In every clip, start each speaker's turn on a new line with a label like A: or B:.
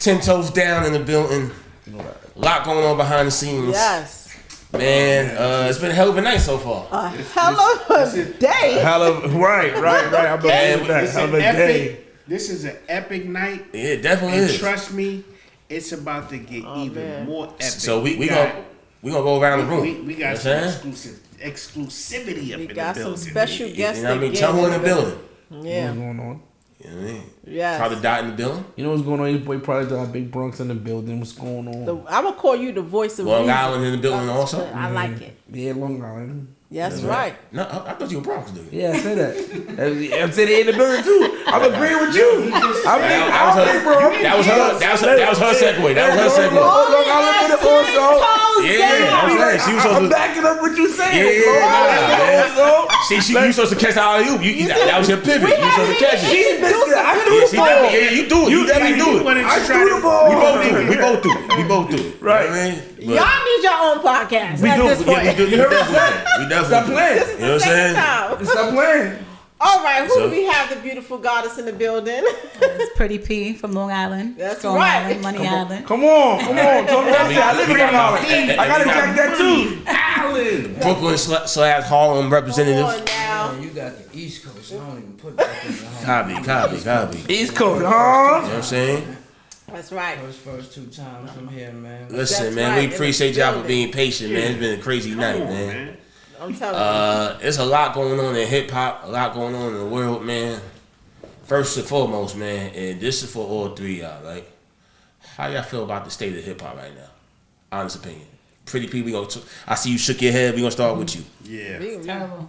A: 10 toes down in the building. A lot going on behind the scenes.
B: Yes.
A: Man, it's been a hell of a night so far.
B: Hell of a day.
C: Right. I believe that.
D: This is an epic night.
A: Yeah, it definitely is.
D: Trust me, it's about to get even more epic.
A: So we gonna go around the room.
D: We got some exclusivity up in the building.
B: We got some special guests.
A: You know what I mean? Tell who in the building.
B: Yeah.
C: What's going on?
A: You know what I mean?
B: Yes.
A: Probably died in the building.
C: You know what's going on? Your boy probably got Big Bronx in the building. What's going on?
B: I'm gonna call you the voice of
A: Long
B: reason.
A: Island in the building also.
B: I like it.
C: Yeah, Long Island.
B: That's right.
A: No, I thought you were Bronx, dude.
C: Yeah, I say that. I'm saying it in the building too. I'm agreeing with you.
A: That was her segue. That was her segue.
C: Long Island for the also.
A: Yeah, she was supposed
C: I'm backing up what you saying.
A: Yeah. See, you supposed to catch all you. That was your pivot. You supposed to catch it.
C: I threw the ball.
A: Yeah, you do it. You definitely do it.
C: I threw the ball.
A: We both do it.
C: Right.
A: You know what I mean?
B: Y'all need your own podcast.
C: We
B: at
C: do.
B: This point.
A: We definitely
C: Stop playing.
B: This is
A: You know
B: the
A: what I'm
B: second
A: saying?
B: time.
C: Stop playing.
B: All right, who do we have? The beautiful goddess in the building.
E: It's Pretty P from Long Island.
B: That's
E: Strong
B: right.
E: Island, Money Island.
C: Come on. Tell me I live in Long Island. I gotta check that too. Island.
A: Brooklyn / Harlem representative.
B: Come on now.
F: Man, you got the East Coast. I don't even put that in the home.
A: Copy.
C: East Coast,
A: You know what I'm saying?
B: That's right.
F: First 2 times I'm here, man.
A: Listen,
B: That's
A: man,
B: right.
A: we appreciate y'all for being patient, man. It's been a crazy night, man.
B: I'm telling you.
A: There's a lot going on in hip hop, a lot going on in the world, man. First and foremost, man, and this is for all three of y'all, like, how y'all feel about the state of hip hop right now? Honest opinion. Pretty P, I see you shook your head. We gonna start with you.
D: Yeah.
E: It's terrible.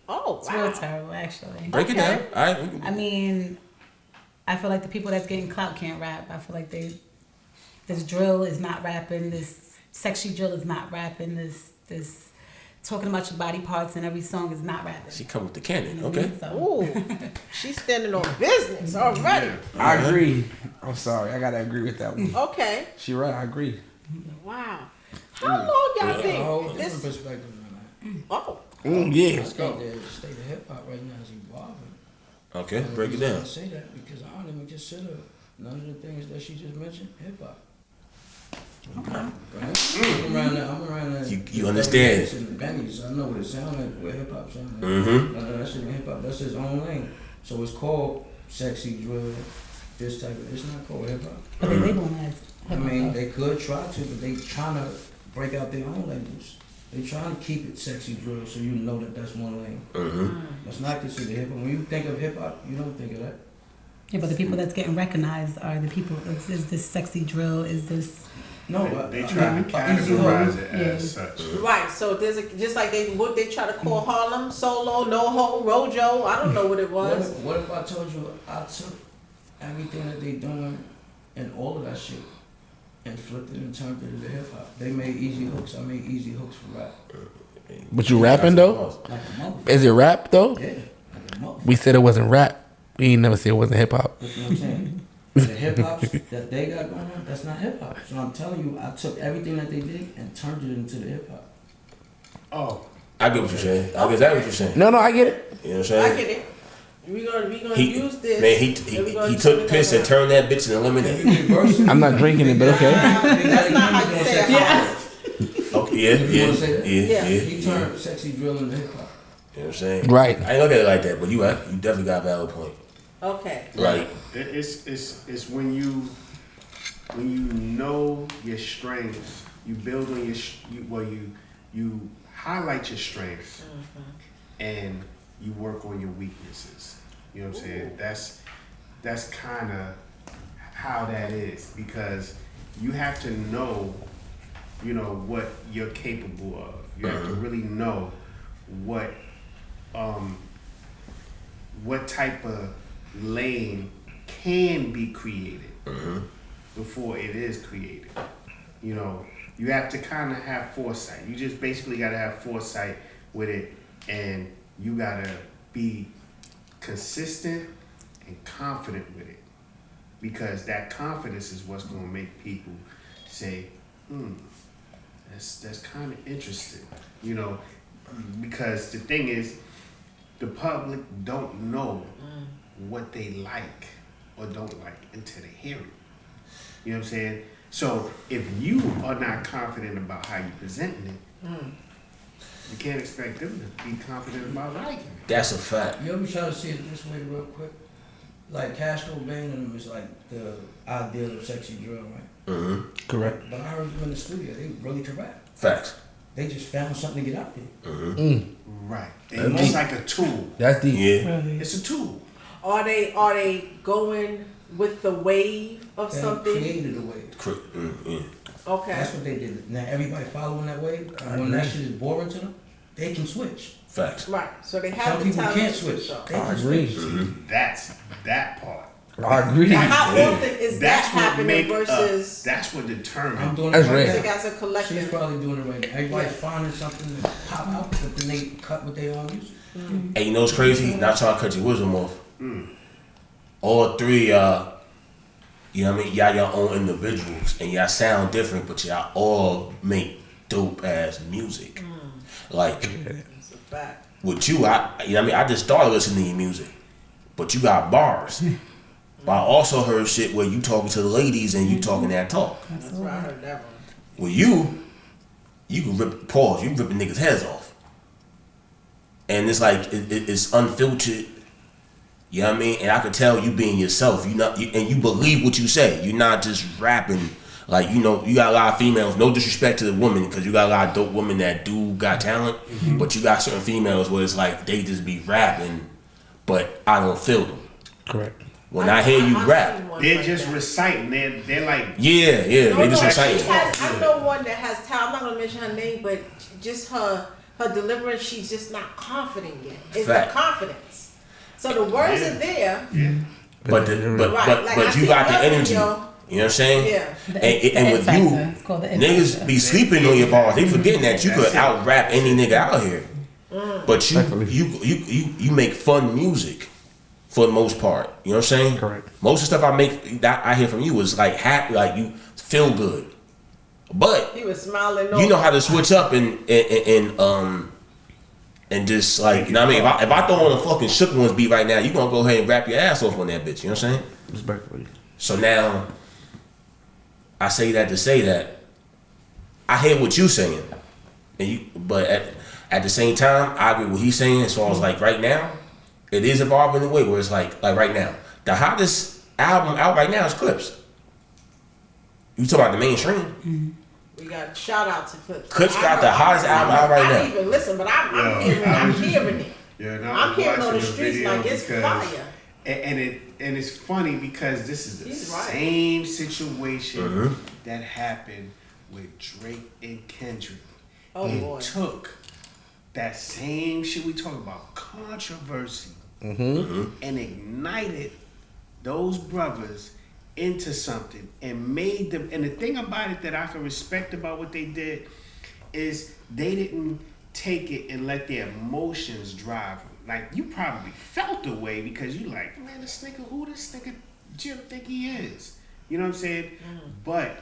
B: Oh,
E: It's real terrible, actually.
A: Break it down. All right.
E: I mean, I feel like the people that's getting clout can't rap. I feel like this drill is not rapping. This sexy drill is not rapping. This talking about your body parts in every song is not rapping.
A: She come with the cannon,
E: You know what I
A: okay?
E: mean? So-
B: ooh, she's standing on business already.
C: I agree. I'm sorry. I gotta agree with that one.
B: Okay.
C: She right. I agree.
B: Wow. How long y'all
F: A whole
B: think
F: different
B: this?
F: perspective on that.
B: Oh,
C: Yeah.
F: I think the state of hip hop right now is evolving.
A: Okay,
F: And the
A: break it
F: reason
A: down.
F: I say that because I don't even consider none of the things that she just mentioned hip hop.
E: Okay.
F: Right? I'm around there.
A: You understand.
F: Benny's, I know what it sounds like, what hip hop sounds like.
A: Mm-hmm.
F: None of that shit in hip hop, that's his own lane. So it's called sexy drill, this type of, it's not called hip hop.
E: But they label them as
F: I
E: hip-hop,
F: mean,
E: though.
F: they could try to, but they trying to break out their own labels. They trying to keep it sexy drill so you know that that's one lane.
A: Mm-hmm.
F: That's not considered hip hop. When you think of hip hop, you don't think of that.
E: Yeah, but the people that's getting recognized are the people. Is this sexy drill? Is this?
F: No,
D: They try to categorize it as such.
B: right. So there's just like they try to call Harlem Solo, NoHo, Rojo. I don't know what it was.
F: What if I told you I took everything that they doing and all of that shit and flipped it and turned it into hip hop? They made easy hooks. I made easy hooks for rap.
C: But you rapping though?
F: Like a motherfucker.
C: Is it rap though?
F: Yeah, like a motherfucker.
C: We said it wasn't rap. We ain't never said it wasn't hip hop.
F: You know what I'm saying? The hip hop that they got going on, that's not hip hop. So I'm telling you, I took everything that they did and turned it into the hip hop.
D: Oh.
A: I get what you're saying. I get exactly what you're saying.
C: No, I get it.
A: You know what I'm
B: I
A: saying?
B: get it. We gonna use this.
A: Man,
B: and we gonna
A: he
B: turn
A: took
B: it
A: piss and
B: around.
A: turned that bitch into lemonade.
C: I'm not drinking it, but okay.
B: That's not how you say it.
E: Yeah.
A: Okay, yeah.
F: You wanna say that?
B: Yeah.
F: He turned sexy drill into hip hop.
A: You know what I'm saying?
C: Right.
A: I ain't look at it like that, but you definitely got a valid point.
B: Okay.
A: Right.
D: It's when you know your strengths, you build on you highlight your strengths, and you work on your weaknesses. You know what I'm saying? That's kind of how that is, because you have to know, what you're capable of. You have to really know what type of lane can be created before it is created. You have to kind of have foresight. You just basically got to have foresight with it, and you got to be consistent and confident with it, because that confidence is what's going to make people say, that's kind of interesting, because the thing is, the public don't know what they like or don't like until they hear it. You know what I'm saying? So if you are not confident about how you presenting it, you can't expect them to be confident about liking it.
A: That's a fact.
F: You ever try to see it this way real quick? Like Cash Cobain and them is like the ideal of sexy drill, right?
A: Mm-hmm.
C: Correct.
F: But I heard them in the studio, they really could rap.
A: Facts.
F: They just found something to get out there.
A: Mm-hmm.
D: Right.
C: That's
D: It's
C: deep.
D: like a tool.
C: That's deep.
A: Yeah.
D: It's a tool.
B: Are they going with the wave of
F: They
B: something?
F: created a wave.
A: Yeah.
B: Okay.
F: That's what they did. Now everybody following that wave, and when that shit is boring to them, they can switch.
A: Facts.
B: Right. So they have
F: Some
B: the
F: people
B: talent
F: can't
B: to
F: switch.
B: so.
F: They
C: I
F: can
C: agree.
F: switch.
D: That's that part.
C: I agree.
B: Now, how
A: Yeah.
B: often is that
D: That's what
B: happening
D: make
B: versus
D: that's what
F: I'm
D: determines.
F: doing
C: That's
F: it right
C: rare.
B: music
F: now.
B: as a
F: She's
B: collective?
F: probably doing it right now. Everybody's
B: Yeah.
F: finding something to pop out, but then they cut with their own music.
A: Hey, you know what's crazy? Not trying to cut your wisdom off. All three, you know what I mean? Y'all your own individuals, and y'all sound different, but y'all all make dope ass music. Like
B: It's a fact.
A: with you, you know what I mean? I just started listening to your music, but you got bars. But I also heard shit where you talking to the ladies and you talking that talk.
B: That's why I heard that one.
A: With you can you ripping niggas' heads off. And it's like, it's unfiltered. You know what I mean? And I could tell you being yourself. And you believe what you say. You're not just rapping. Like, you know, you got a lot of females, no disrespect to the women, because you got a lot of dope women that do got talent. But you got certain females where it's like, they just be rapping, but I don't feel them.
C: Correct.
A: When I hear you
B: I've
A: rap,
B: seen one
D: They're
B: like
D: just
B: that.
D: reciting. They're like
A: yeah, they just
B: No,
A: reciting.
B: she has, I know one that has talent. I'm not gonna mention her name, but just her deliverance. She's just not confident yet. It's
A: Fact.
B: the confidence. So the words
D: Yeah.
B: are there.
A: But
B: Right, like I
A: you
B: see
A: got the
B: one
A: energy.
B: video.
A: You know what I'm saying?
B: Yeah.
A: And with you,
E: It's called the
A: niggas be sleeping on your bars. They forgetting that you could out rap any nigga out here. But you make fun music for the most part. You know what I'm saying?
C: Correct.
A: Most of the stuff I make that I hear from you is like happy, like you feel good. But
B: He was smiling.
A: you know how to switch up and just like, you know what I mean? If I throw on a fucking Shook Ones beat right now, you gonna go ahead and rap your ass off on that bitch. You know what I'm saying?
C: Respectfully.
A: So now, I say that to say that I hear what you saying, but at the same time, I agree with what he's saying as far as like right now, it is evolving in a way where it's like right now, the hottest album out right now is Clipse. You talk about the mainstream.
B: We got shout out to Clipse.
A: Clipse got the hottest album out right
B: I
A: now.
B: didn't even listen, but I'm hearing it.
D: Yeah, now
B: I'm hearing on the
D: watching
B: streets
D: video
B: like it's
D: because-
B: fire.
D: And it's funny because this is the
B: He's right.
D: same situation that happened with Drake and Kendrick.
B: Oh,
D: it
B: boy.
D: took that same shit we talk about, controversy, and ignited those brothers into something and made them. And the thing about it that I can respect about what they did is they didn't take it and let their emotions drive them. Like, you probably felt the way because you like, man, who this nigga Jim think he is? You know what I'm saying? But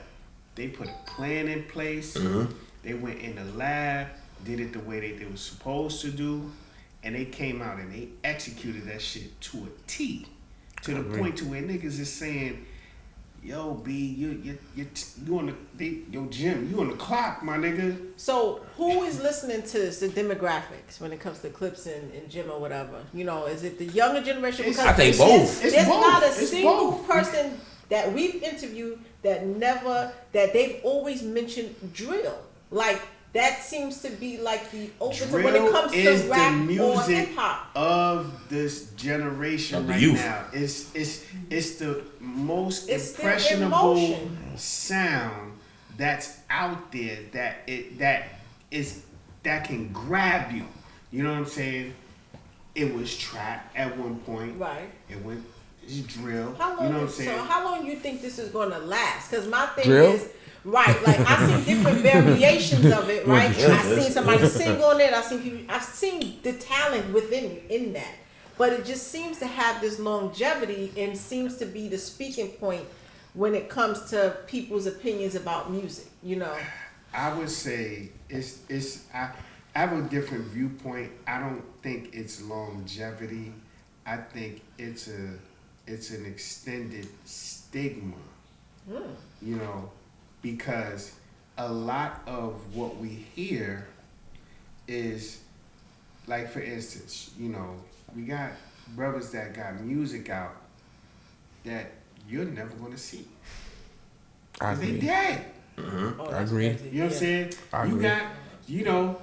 D: they put a plan in place. They went in the lab, did it the way they were supposed to do, and they came out and they executed that shit to a T. To the point to where niggas is saying, yo, B, you on yo, Jim, you on the clock, my nigga.
B: So who is listening to this, the demographics when it comes to Clipse and Jim or whatever? You know, is it the younger generation? Because
A: I think both.
B: There's
D: It's both.
B: not a
D: It's
B: single
D: both.
B: person that we've interviewed that they've always mentioned drill. Like, that seems to be like the open when it comes
D: is
B: to rap
D: the
B: or
D: music
B: hip hop.
D: of this generation
A: Of the
D: right
A: youth.
D: now. It's the most
B: It's still
D: impressionable
B: emotion.
D: sound that's out there that can grab you. You know what I'm saying? It was trap at one point.
B: Right.
D: It went it's drill.
B: How long?
D: You know what I'm saying?
B: So how long you think this is gonna last? Because my thing
C: Drill?
B: is, right? Like, I see different variations of it, right? I seen somebody sing on it. I've seen the talent in that, but it just seems to have this longevity and seems to be the speaking point when it comes to people's opinions about music. You know.
D: I would say I have a different viewpoint. I don't think it's longevity. I think it's an extended stigma You know, because a lot of what we hear is, like, for instance, you know, we got brothers that got music out that you're never going to see.
C: I
D: They
C: agree.
D: dead.
B: Oh,
C: I
B: that's
C: agree.
B: crazy.
D: You know what I'm saying?
C: I
D: You
C: agree.
D: got, you know,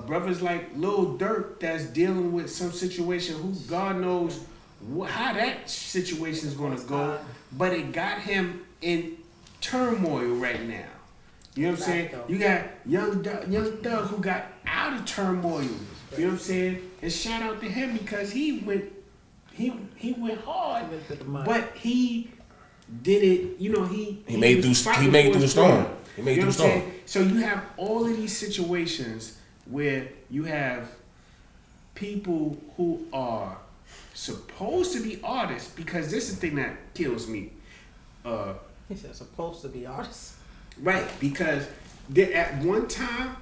D: brothers like Lil Durk that's dealing with some situation who God knows how that situation is going to go, but it got him in turmoil right now. You know what I'm saying? You got young Thug who got out of turmoil. You know what I'm saying? And shout out to him because he went hard, but he did it. You know, he
A: made
D: was
A: through. He
D: fighting
A: made
D: for
A: through the
D: his
A: storm.
D: freedom.
A: He made
D: You know
A: through the
D: what I'm
A: storm.
D: saying? So you have all of these situations where you have people who are supposed to be artists, because this is the thing that kills me.
B: He said supposed to be artists.
D: Right, because at one time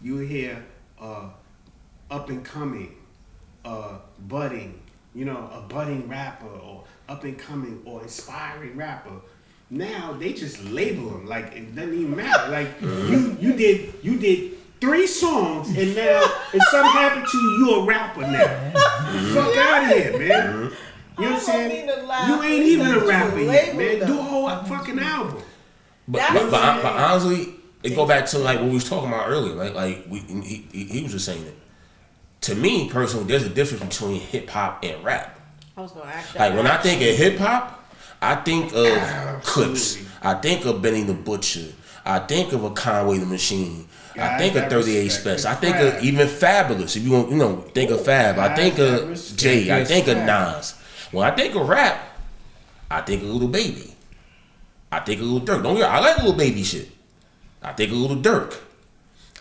D: you hear up and coming, budding, you know, a budding rapper or up and coming or inspiring rapper. Now they just label them like it doesn't even matter. Like you did 3 songs and now if something happened to you, you're a rapper now. Fuck out of here, man. You know what I'm saying? You ain't even a rapper yet, man. Do a whole fucking album.
A: But honestly, it go back to like what we was talking about earlier, right? Like he was just saying it. To me personally, there's a difference between hip hop and rap.
B: I was gonna ask
A: Like when I think of hip hop, I think of Clipse. I think of Benny the Butcher. I think of a Conway the Machine. I think of 38 Specs. I think of even Fabulous. If you want, you know, think of Fab. I think of Jay. I think of Nas. When I think of rap, I think of Little Baby. I think of Little Durk. Don't get, I like Little Baby shit. I think of Little Durk.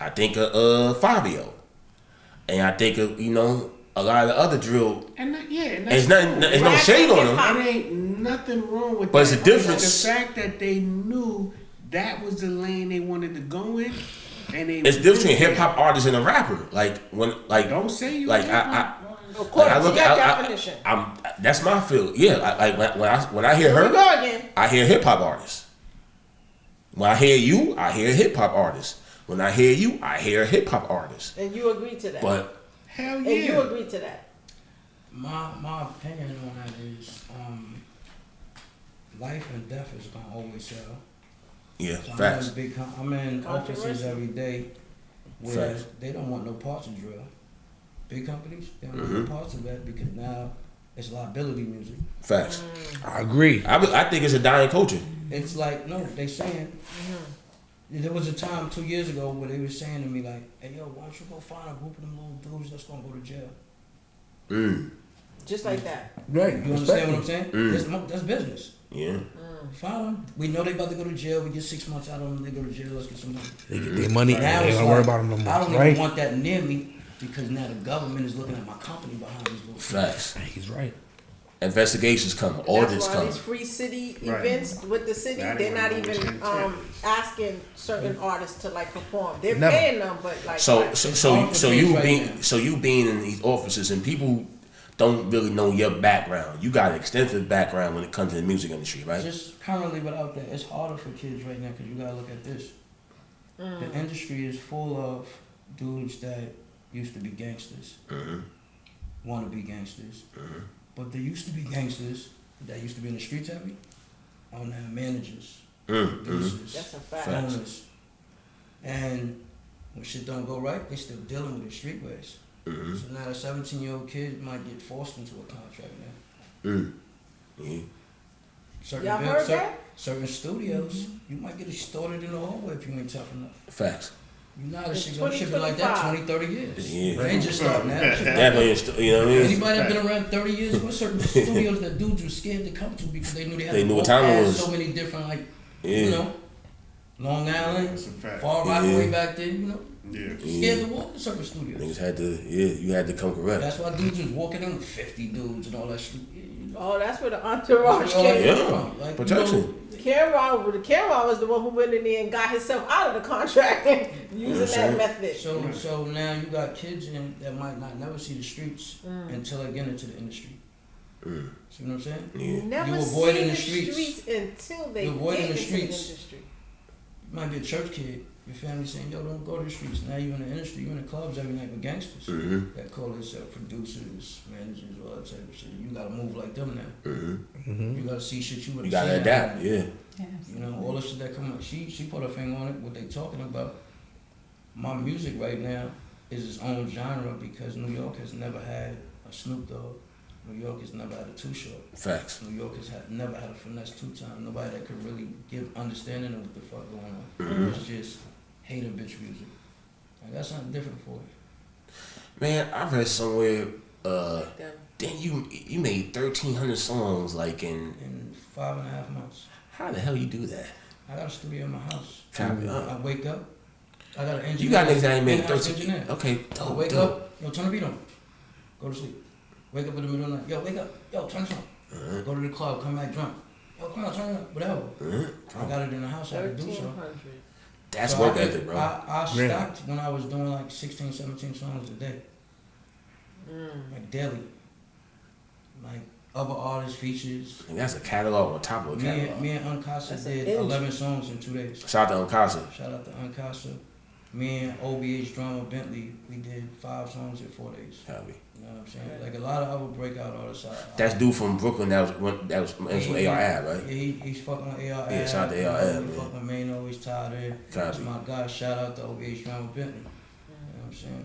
A: I think of Fabio. And I think of, you know, a lot of the other drill.
D: And
A: there's nothing, there's no shade on them.
D: It ain't nothing wrong with
A: but
D: that.
A: It's a difference.
D: The fact that they knew that was the lane they wanted to go in, and they
A: it's different between hip hop artists and a rapper. Like when, like
D: don't say you
A: like
B: I look at definition.
A: That's my field. Yeah, when I hear her, I hear hip hop artists. When I hear you, I hear hip hop artists. When I hear you, I hear hip hop artists.
B: And you agree to that?
A: But
D: hell yeah,
B: and you agree to that?
F: My opinion on that is life and death is gonna always sell.
A: Yeah,
F: so
A: facts.
F: I'm in offices every day where they don't want no parts of drill. Big companies, they don't want no parts of that because now it's liability music.
A: Facts.
C: I agree.
A: I think it's a dying culture.
F: It's like, no, they saying, there was a time 2 years ago where they were saying to me like, hey yo, why don't you go find a group of them little dudes that's gonna go to jail?
B: Just like that.
C: Right.
F: You understand what I'm saying? That's business.
A: Yeah.
F: Find them. We know they about to go to jail. We get 6 months out of them. They go to jail. Let's get some money.
C: They get their money.
F: Now
C: They
F: it's
C: don't
F: like,
C: worry about them no more.
F: I don't
C: right?
F: even want that near me because now the government is looking at my company behind these little
A: Facts.
C: He's right.
A: Investigations come. Audits
B: That's why
A: come.
B: these free city events with the city, they're not even asking certain artists to like perform. They're paying them, but like
A: So you being in these offices and people don't really know your background. You got an extensive background when it comes to the music industry, right?
F: Just currently without that, it's harder for kids right now because you gotta look at this. The industry is full of dudes that used to be gangsters, want to be gangsters, but they used to be gangsters that used to be in the streets heavy, are now managers, producers,
B: that's a fact.
F: owners, and when shit don't go right, they still dealing with the streetways. So now a 17-year-old kid might get forced into a contract now. Certain studios, you might get extorted in the hallway if you ain't tough enough.
A: Facts.
F: You know how shit gonna ship it like that 20, 30 years.
A: Yeah.
F: They ain't just starting now.
A: Definitely, you know what I mean?
F: Anybody that been around 30 years, what certain studios that dudes were scared to come to because they knew they had to
A: what time it was.
F: so many different, like, you know, Long Island, Far Rockaway back then, you know.
D: Yeah.
F: Scared to walk in certain studios.
A: Niggas had to, you had to come correct.
F: That's why dudes was walking in with 50 dudes and all that shit.
B: Oh, that's where the entourage came
A: from. Like, protection.
B: Cameron was the one who went in there and got himself out of the contract using that method.
F: So now you got kids that might not never see the streets until they get into the industry. See what I'm saying?
A: Yeah.
B: Never
F: You
B: seen
F: avoiding
B: the
F: the streets.
B: until they
F: You avoiding
B: get
F: the
B: into the
F: streets.
B: industry.
F: You might be a church kid. Your family saying, yo, don't go to the streets. Now you in the industry, you in the clubs every night with gangsters that call themselves producers, managers, all that type of shit. You gotta move like them now. You gotta see shit you would
A: You
F: have
A: gotta
F: seen.
A: adapt, yeah.
F: You know, all the shit that come up. She put her finger on it, what they talking about. My music right now is its own genre because New York has never had a Snoop Dogg. New York has never had a Too Short.
A: Facts.
F: New York has never had a Finesse 2 Time. Nobody that could really give understanding of what the fuck going on. It's just hater bitch music. I got something different for you.
A: Man, I read somewhere, then you made 1,300 songs like in
F: 5.5 months.
A: How the hell you do that?
F: I got a studio in my house.
A: Copy.
F: I wake up. I got an engineer.
A: You got niggas that ain't made
F: in-house
A: 13.
F: engineer.
A: Okay,
F: I
A: dope,
F: wake
A: dope.
F: up. Yo, turn the beat on. Go to sleep. Wake up in the middle of the night. Yo, wake up. Yo, turn this on. Go to the club. Come back drunk. Yo, come on, turn it up. Whatever. I got it in the house. I had to do so.
B: 1,300.
A: That's
F: So
A: work
F: I
A: ethic, bro.
F: I stopped when I was doing like 16, 17 songs a day. Like daily. Like other artists, features.
A: And that's a catalog on top of a catalog.
F: Me and Uncasa
B: That's
F: did
B: an
F: 11 songs in 2 days.
A: Shout out to Uncasa.
F: Shout out to Uncasa. Me and OBH Drama Bentley, we did 5 songs in 4 days.
A: Copy.
F: You know what I'm saying? Like a lot of other breakout artists.
A: That's dude from Brooklyn that was AR, right?
F: Yeah, he's fucking with AR.
A: Yeah, shout out to AR, man.
F: He's fucking with Mano, he's tied in. That's my guy. Shout out to OBH Drama Bentley. You know what I'm saying?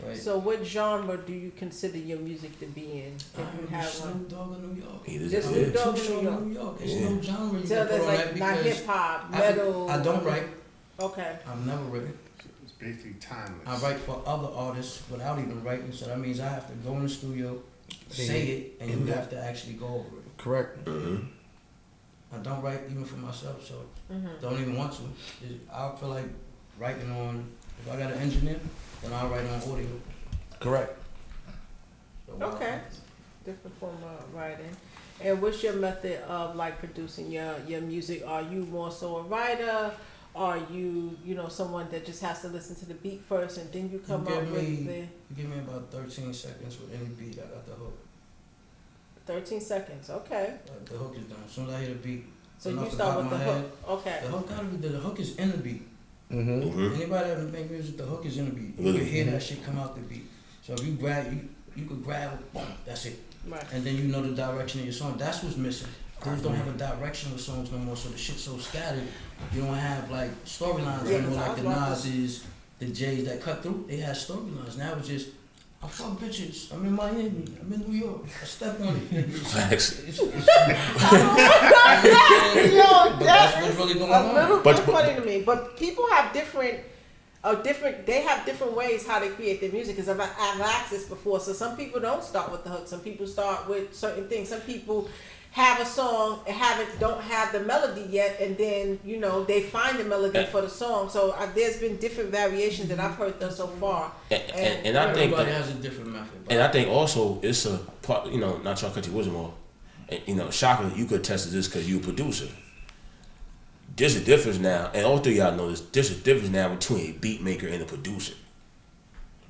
F: Right.
B: So what genre do you consider your music to be in? If you have one.
F: Snoop Dogg in New York.
A: He
B: Just
A: is.
B: Snoop Dogg
F: Too
B: in
F: Short
B: New
F: in
B: York.
F: New York. It's
A: Yeah.
F: no genre you
B: So
F: can put
B: there's
F: on that
B: like not
F: because
B: hip hop, metal.
F: I don't write.
B: Okay.
F: I've never written.
D: It's basically timeless.
F: I write for other artists without even writing, so that means I have to go in the studio, say it, and you have to actually go over it.
C: Correct.
F: I don't write even for myself, so don't even want to. I feel like writing on, if I got an engineer, then I'll write on audio.
C: Correct.
F: So,
B: Okay. Different form of writing. And what's your method of like producing your music? Are you more so a writer? Are you someone that just has to listen to the beat first and then you come up with the
F: You give me about 13 seconds with any beat, I got the hook.
B: 13 seconds? Okay.
F: Like, the hook is done. As soon as I hear the beat,
B: So
F: enough
B: you
F: to
B: start
F: pop
B: with the
F: my
B: hook.
F: head.
B: Okay.
F: The hook gotta be the hook is in the beat.
C: Mm-hmm.
F: Anybody that make music, the hook is in the beat. You can hear that shit come out the beat. So if you grab, you could grab, boom, that's it.
B: Right.
F: And then you know the direction of your song. That's what's missing. Dudes don't have a direction of songs no more, so the shit's so scattered. You don't have like storylines anymore, like the Nas's, the J's that cut through. They had storylines. Now it's just, I fuck bitches. I'm in Miami. I'm in New York. I step on it.
A: Facts.
F: But that's what's really going
B: A little
F: on.
B: bit funny to me, but people have different. They have different ways how they create their music. Because I've asked this before. So some people don't start with the hook. Some people start with certain things. Some people have a song and don't have the melody yet, and then they find the melody for the song. So there's been different variations that I've heard so far.
A: And I think
F: Everybody has a different method.
A: and I think also it's a part. Not trying to cut your wisdom off. Shaka, you could attest to this because you're a producer. There's a difference now, and all three of y'all know this. There's a difference now between a beat maker and a producer.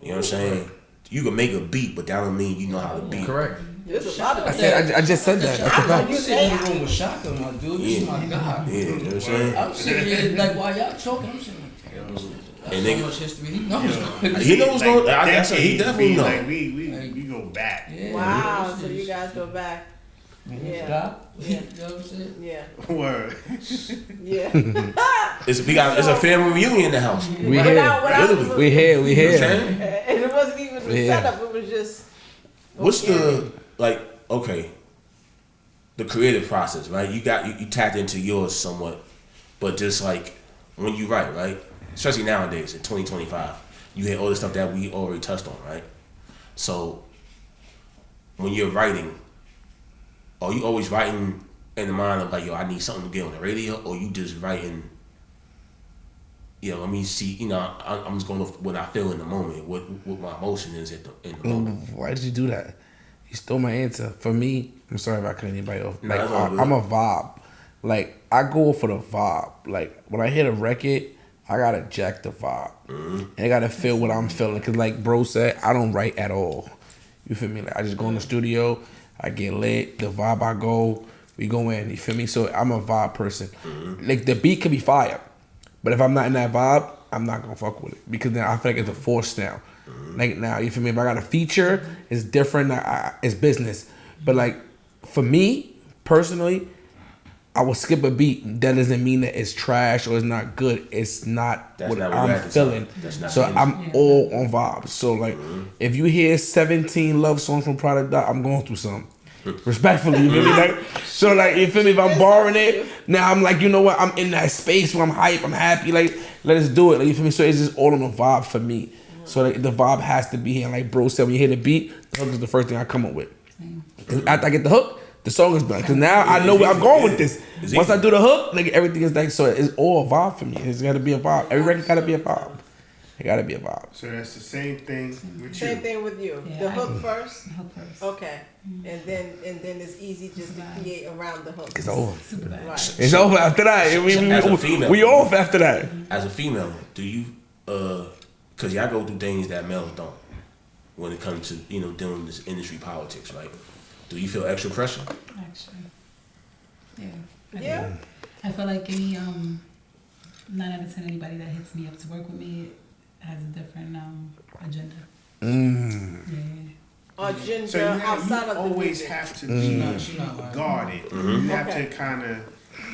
A: You know what I'm saying? You can make a beat, but that don't mean you know how to beat.
C: Correct.
B: There's a lot of
C: I just said that. That's a fact.
F: You sitting in the room with Shaka, my dude. This is my guy.
A: Yeah, you know what I'm saying?
F: I'm sitting here like while y'all talking, I'm sitting like, that's
A: And
F: so
A: nigga-
F: much history. He knows.
A: He knows going. I said he definitely know.
D: Like we go back.
F: Yeah,
B: Wow,
F: this
B: so
F: is-
B: you guys go back. Yeah.
F: Scott?
B: Yeah.
F: You know what I'm saying?
B: Yeah.
D: Word.
B: Yeah.
A: It's a family reunion in the house. You
C: We here. We here. We
A: know what I'm
C: here.
A: saying?
B: And it wasn't even the
C: Yeah.
B: setup, it was just
A: What's the the creative process, right? You tapped into yours somewhat, but just like when you write, right? Especially nowadays in 2025, you hear all the stuff that we already touched on, right? So when you're writing, are you always writing in the mind of like, yo, I need something to get on the radio, or you just writing, let me see, I'm just going off what I feel in the moment, what my emotion is in the moment.
C: Why did you do that? You stole my answer. For me, I'm sorry if I cut anybody off.
A: Nah,
C: Like,
A: that's all good.
C: I'm a vibe. Like, I go for the vibe. Like, when I hit a record, I gotta jack the vibe. And I gotta feel what I'm feeling. Cause like bro said, I don't write at all. You feel me? Like, I just go in the studio, I get lit, the vibe I go, we go in, you feel me? So I'm a vibe person. Like the beat can be fire, but if I'm not in that vibe, I'm not gonna fuck with it because then I feel like it's a force now. Like now, you feel me? If I got a feature, it's different. It's business. But like for me personally, I will skip a beat. That doesn't mean that it's trash or it's not good. It's not what I'm feeling. So I'm all on vibes. So like, if you hear 17 love songs from Product, I'm going through something. Respectfully, you feel me? Like, so like, you feel me? If I'm borrowing it, now I'm like, you know what? I'm in that space where I'm hype, I'm happy. Like, let us do it. Like, you feel me? So it's just all on the vibe for me. So like, the vibe has to be here. Like bro said, when you hear the beat, the hook is the first thing I come up with. After I get the hook, the song is done. Because now I know where I'm going with this. Once I do the hook, like everything is like, so it's all a vibe for me. It's got to be a vibe. Every record got to be a vibe. It got to be a vibe.
D: So that's the same thing with you.
B: Same thing with you.
E: Yeah,
B: the hook first.
E: The hook first.
B: Okay, and then it's easy just to create around the hook.
C: It's over.
E: Super bad.
B: Right.
C: It's over after that. We off after that.
A: As a female, do you because y'all go through things that males don't when it comes to dealing with this industry politics, right? Do you feel extra pressure?
E: Actually, yeah.
B: Yeah.
E: I feel like any 9 out of 10 anybody that hits me up to work with me has a different agenda. Yeah.
B: Agenda
D: So
B: outside
D: you
B: of the
D: always
B: music.
D: have to be guarded. You have
B: Okay.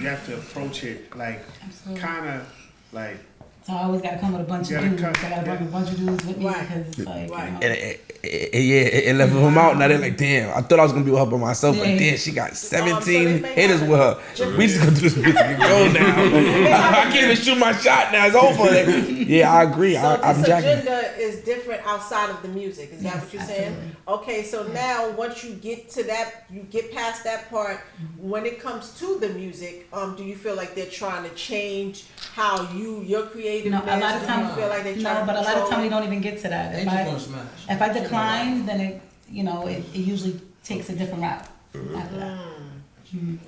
D: you have to approach it like
E: Absolutely.
D: kind of like.
E: So I always gotta come with a bunch of dudes. I gotta bring a bunch of dudes with me because it's like,
B: Right.
C: It leveled him out. Now they're like, damn, I thought I was gonna be with her by myself, but
E: Yeah.
C: damn, she got
B: so they
C: 17
B: may
C: hitters
B: have
C: with her. We just gonna do this music and go now. I can't even shoot my shot now. It's over. Like, yeah, I agree.
B: So
C: I'm
B: this
C: jacking.
B: agenda is different outside of the music. Is that
E: Yes,
B: what you're
E: absolutely.
B: saying? Okay, so now once you get to that, you get past that part. When it comes to the music, do you feel like they're trying to change how your creative?
E: No, a lot of
B: do
E: times.
B: you feel like they're
E: No,
B: trying
E: but
B: to
E: a lot of
B: control
E: times we
B: it?
E: don't even get to that.
F: They
E: If
F: just
E: I,
F: want to smash.
E: if I decline, then it usually takes a different route after that.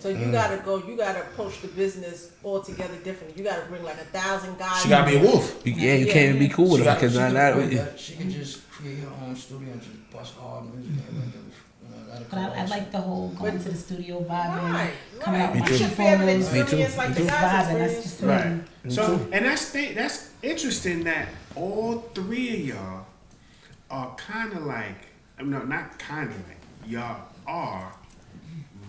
B: So you gotta approach the business altogether different. You gotta bring like 1,000 guys.
A: She gotta be a wolf.
C: Yeah, you can't even be cool with her because
F: She can just create her own studio and just bust hard music.
E: But I like the whole going to the studio vibing,
B: Right,
E: coming out
B: right.
E: with
B: It's
E: my
B: your favorite
E: photos,
B: experience, like the
E: just
B: guys'
E: vibing. That's
B: experience
E: just
B: too.
D: Right. So, and that's interesting that all three of y'all are kind of like, no, not kind of like, y'all are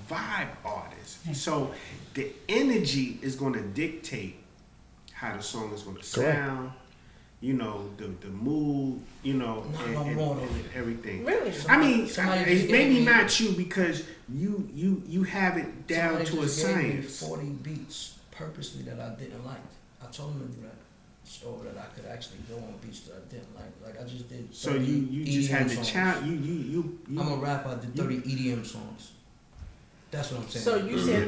D: vibe artists. So the energy is going to dictate how the song is going to sound. You know, the mood. You know, and everything.
B: Really?
D: I mean,
F: Somebody
D: it's
F: just
D: maybe
F: gave me-
D: not you because you have it down to a science.
F: 40 beats purposely that I didn't like. I told him to do that. So that I could actually go on beats that I didn't like. Like I just did.
D: So you just had the
F: songs.
D: challenge. You.
F: I'm a rapper. I did 30 EDM songs. That's what I'm saying.
B: So you said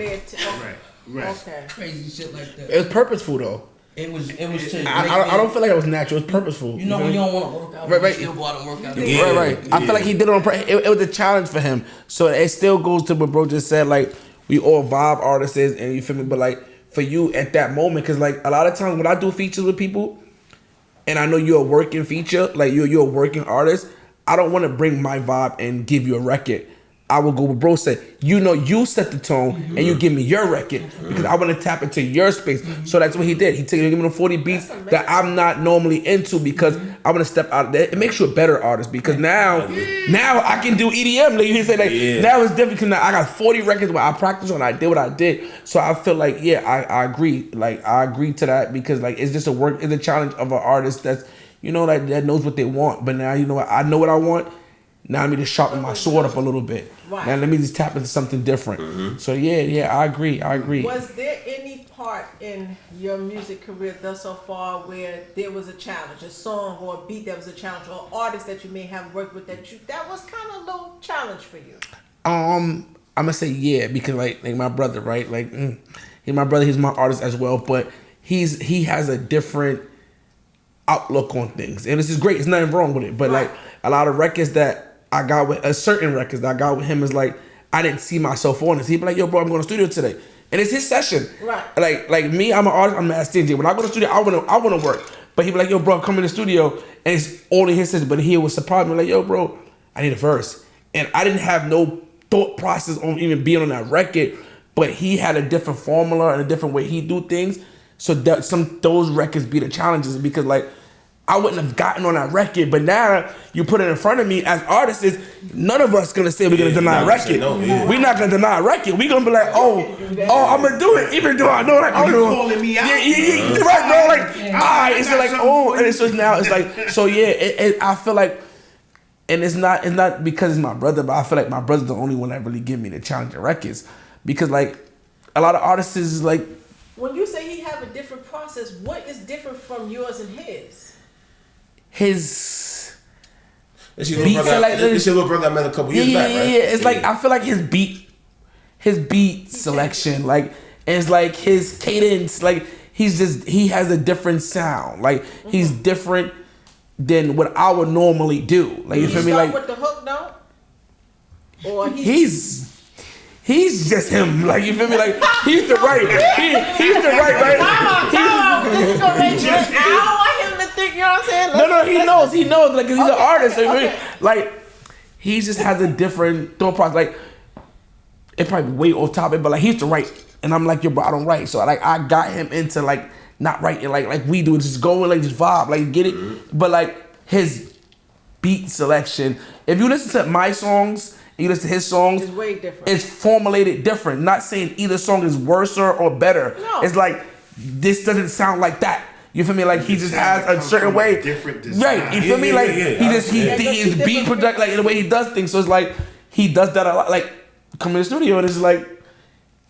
D: Right.
B: Okay.
F: crazy shit like that.
C: it was purposeful though.
F: It was to.
C: I don't feel like it was natural. It was purposeful.
F: You know when you don't want to work out,
C: Right,
F: but
C: right.
F: you still go out and work out.
A: Yeah.
C: Right. I feel like he did it on purpose. It was a challenge for him. So it still goes to what bro just said. Like we all vibe artists, and you feel me. But like for you at that moment, because like a lot of times when I do features with people, and I know you're a working feature, like you're a working artist, I don't want to bring my vibe and give you a record. I will go with bro said, you set the tone and you give me your record because I want to tap into your space. So that's what he did. He gave me the 40 beats that I'm not normally into because I want to step out of that. It makes you a better artist because now I can do EDM. Like you said, now it's different because now I got 40 records where I practiced on. I did what I did. So I feel like I agree. Like I agree to that because like it's just it's a challenge of an artist that's that knows what they want. But now I know what I want. Now let me just sharpen my sword up a little bit.
B: Right.
C: Now let me just tap into something different. So I agree.
B: Was there any part in your music career thus so far where there was a challenge, a song or a beat that was a challenge, or artist that you may have worked with that was kind of a little challenge for you?
C: I'm gonna say because like my brother, right? Like he's my brother. He's my artist as well, but he has a different outlook on things, and this is great. There's nothing wrong with it, but like a lot of records that I got with certain records that I got with him is like I didn't see myself on it. He'd be like, "Yo, bro, I'm going to the studio today," and it's his session.
B: Right.
C: Like me, I'm an artist. I'm mad stingy. When I go to the studio, I want to work. But he'd be like, "Yo, bro, come in the studio," and it's only his session. But he was surprised me like, "Yo, bro, I need a verse," and I didn't have no thought process on even being on that record, but he had a different formula and a different way he do things. So that those records be the challenges, because like I wouldn't have gotten on that record, but now you put it in front of me as artists, none of us gonna say we're gonna deny a record. We're not gonna deny a record. We're gonna be like, oh, I'm gonna do it, even though I know like I'm
D: calling me out.
C: Yeah, right, bro. Like, it's like, oh, and it's just now it's like, so yeah, I feel like, and it's not because it's my brother, but I feel like my brother's the only one that really give me the challenge of records, because like a lot of artists is like.
B: When you say he have a different process, what is different from yours and his?
C: His
A: it's your little brother I met a couple years back, right?
C: Yeah. It's like I feel like his beat selection, like, and it's like his cadence, like he has a different sound. Like he's different than what I would normally do. Like you feel me? Like
B: with the hook though? Or
C: he's just him. Like you feel me? Like he's the right. He's the right.
B: This is gonna make I don't want him to think. You know what I'm saying?
C: No. He knows. Like he's an artist. Like he just has a different thought process. Like it probably way off topic, but like he's the right, and I'm like, yo, bro, I don't write. So like I got him into like not writing like we do, just go and like just vibe, like get it. But like his beat selection, if you listen to my songs. You listen to his songs,
B: it's way different.
C: It's formulated different. Not saying either song is worse or better.
B: No.
C: It's like this doesn't sound like that. You feel me? Like he just has a certain way.
D: Different design.
C: Right. You feel me? Like his beat product, like the way he does things. So it's like he does that a lot. Like come in the studio and it's like,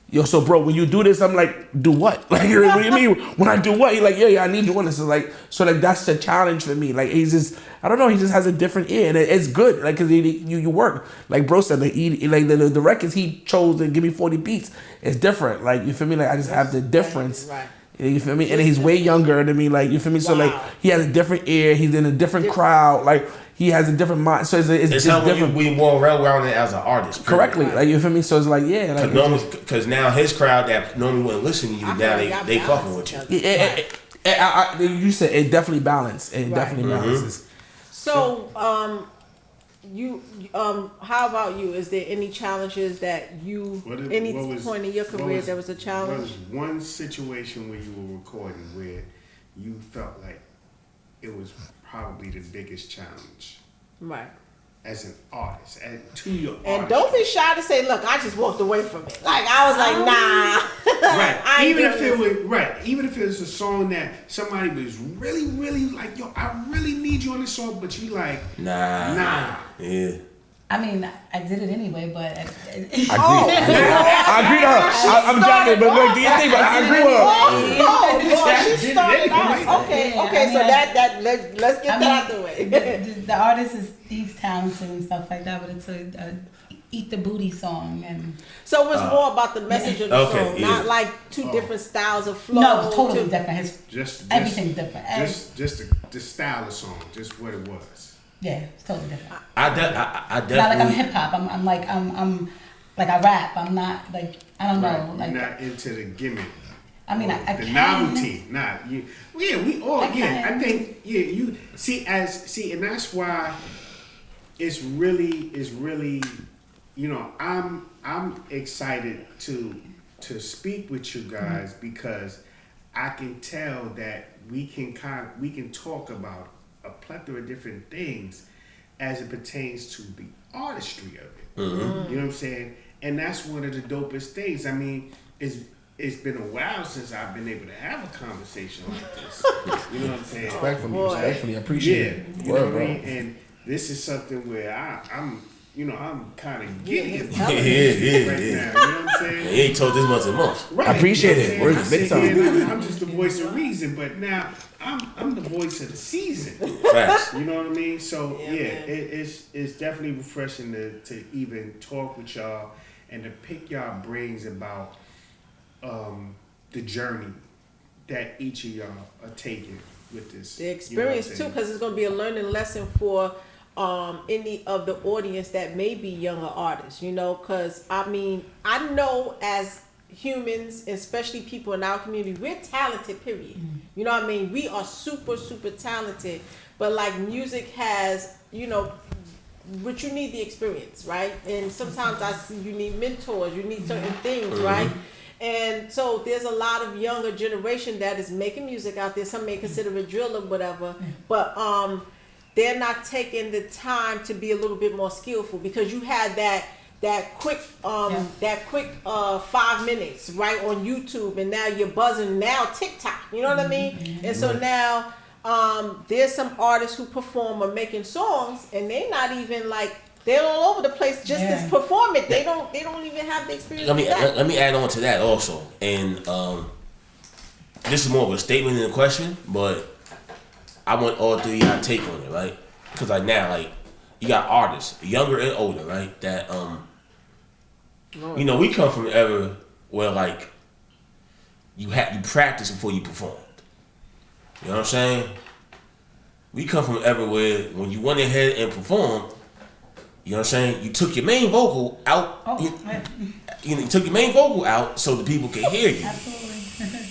C: yo, so bro, when you do this, I'm like, do what? Like, what do you mean? When I do what? He's like, yeah, I need doing this. So like that's the challenge for me. Like he's just, I don't know, he just has a different ear, and it's good. Like, cause you work. Like bro said, like the records he chose to give me 40 beats. It's different. Like you feel me? Like I just have the difference.
B: Right.
C: You feel me? And he's way younger than me. Like you feel me? So like he has a different ear. He's in a different crowd. Like. He has a different mind, so it's
A: helping
C: different.
A: You be more well-rounded as an artist.
C: Correctly, like you feel me. So it's like
A: because now his crowd that normally wouldn't listen to you, now they fucking with you.
C: You said it definitely balances. It definitely balances.
B: So, how about you? Is there any challenges that you point in your career there was a challenge?
D: What was one situation where you were recording where you felt like it was probably the biggest challenge,
B: right?
D: As an artist, to your
B: and
D: artist.
B: Don't be shy to say, "Look, I just walked away from it." Like I was like, "Nah."
D: Right. Even if it was a song that somebody was really, really like, "Yo, I really need you on this song," but you like, nah.
A: Yeah.
E: I mean, I did it anyway, but
C: I agree. I agree to her. I'm joking, but what do you think? I agree with her.
B: She started out. Okay. So that let's get that out the way.
E: The artist he's talented and stuff like that, but it's a eat the booty song, and
B: so it was more about the message of the song, not like two different styles of flow.
E: No, it's totally different. Everything's different.
D: Just the style of song, just what it was.
E: Yeah, it's totally different.
A: I definitely.
E: Not like I'm hip hop. I'm like I rap. I'm not like I don't know. Like
D: you're not into the gimmick.
E: I mean, I
D: the
E: can.
D: novelty. We all. I think you see, and that's why it's really. You know, I'm excited to speak with you guys because I can tell that we can talk about a plethora of different things as it pertains to the artistry of it. You know what I'm saying? And that's one of the dopest things. I mean, it's been a while since I've been able to have a conversation like this. You know what I'm saying?
C: Respectfully, I appreciate it.
D: You know what I mean? And this is something where I'm kind of getting it right now. You know what I'm saying?
A: He ain't told this much a month.
D: Right.
C: I appreciate it. We're big time.
D: I'm just the voice of reason, but now I'm the voice of the season.
A: Facts.
D: You know what I mean? So it's definitely refreshing to even talk with y'all and to pick y'all brains about the journey that each of y'all are taking with this.
B: The experience too, because it's going to be a learning lesson for any of the audience that may be younger artists, you know, because I mean, I know as humans, especially people in our community, we're talented, period. You know what I mean? We are super, super talented, but like music has, you know, but you need the experience, right? And sometimes I see you need mentors, you need certain things, right? And so there's a lot of younger generation that is making music out there. Some may consider it drill or whatever, but they're not taking the time to be a little bit more skillful, because you had that quick 5 minutes right on YouTube, and now you're buzzing now TikTok. You know what I mean? And so now there's some artists who perform or making songs, and they're not even like, they're all over the place just to perform it. They don't even have the experience.
A: Let me add on to that also, and this is more of a statement than a question, but I want all three of y'all take on it, right? Because like now, like you got artists, younger and older, right? That you know, we come from an era where like you practice before you performed. You know what I'm saying? We come from an era where when you went ahead and performed, you know what I'm saying, you took your main vocal out. You took your main vocal out so the people can hear you.
E: Absolutely.